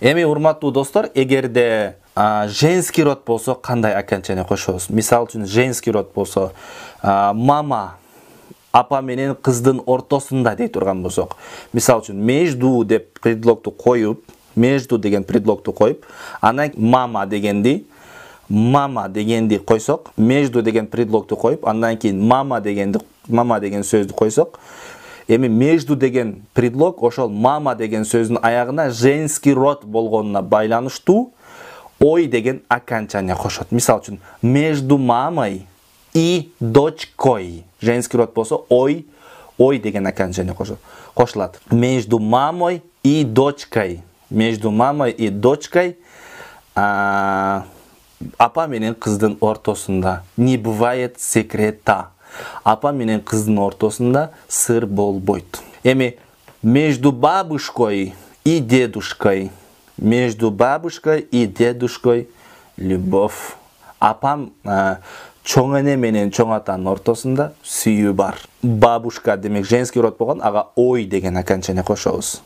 Эми урматтуу достор, эгерде женский род болсо кандай окончание кошобуз? Мисалы үчүн женский род болсо мама апа менен кыздын ортосунда дей турган болсок, мисалы үчүн между деп предлогду коюп, между деген предлогду коюп, анан мама дегенди койсок, между деген предлогду коюп, андан кийин мама деген сөздү койсок, эми между деген предлог ошол мама деген сөздүн аягына женский род болгонуна байланыштуу ой деген окончание кошот. Мисалы үчүн между мамой и дочкой. Женский род болсо ой деген окончание кошулат. Между мамой и дочкой. Между мамой и дочкой апа менен кыздын ортосунда не бывает секрета. Апа менен кыздын ортосунда сыр болбойт. Эми между бабушкой и дедушкой. Между бабушкой и дедушкой любовь. Апам чоң эне менен чоң атанын ортосунда сүйүү бар. Бабушка демек женский род болгон, ага ой деген окончание кошобуз.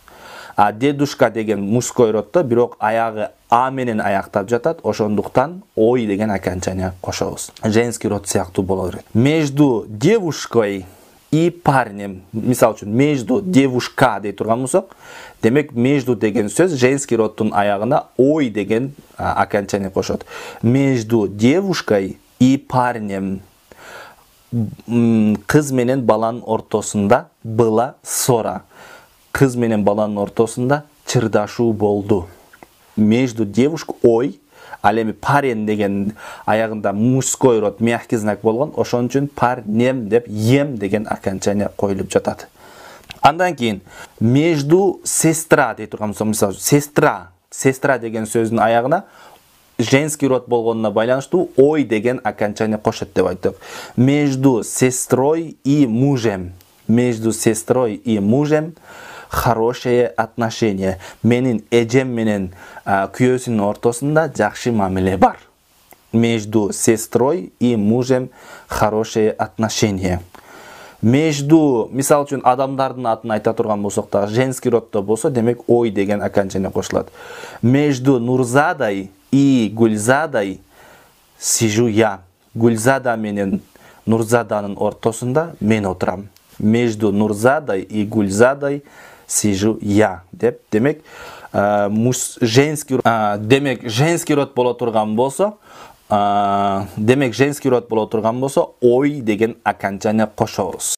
А дедушка деген мужской роддо, бирок аягы а менен аяктап жатат, ошондуктан ой деген окончание кошобуз. Женский род сыяктуу боло берет. Между девушкой и парнем. Мисалы үчүн между девушка дей турган болсок, демек между деген сөз женский роддун аягына ой деген окончание кошот. Между девушкой и парнем. Кыз менен баланын ортосунда была ссора. Кыз менен баланын ортосунда чырдашуу болду. Между девушкой ой, ал эми парень деген аягында мужской род мягкий знак болгон, ошон үчүн парнем деп ем деген окончание коюлуп жатат. Андан кийин между сестра дей турган болсок, мисалы сестра деген сөздүн аягына женский род болгонуна байланыштуу ой деген окончание кошот деп айттык. Между сестрой и мужем. Между сестрой и мужем хорошее отношение. Менин эжем менен күйөөсүнүн ортосунда жакшы мамиле бар. Между сестрой и мужем хорошее отношение. Между, мисалы үчүн адамдардын атын айта турган болсок да, женский роддо болсо, демек ой деген окончание кошулат. Между Нурзадой и Гульзадой сижу я. Гульзада менен Нурзаданын ортосунда мен отурам. Между Нурзадой и Гульзадой сижу я. Демек женский род боло турган болсо, ой деген окончание кошобуз.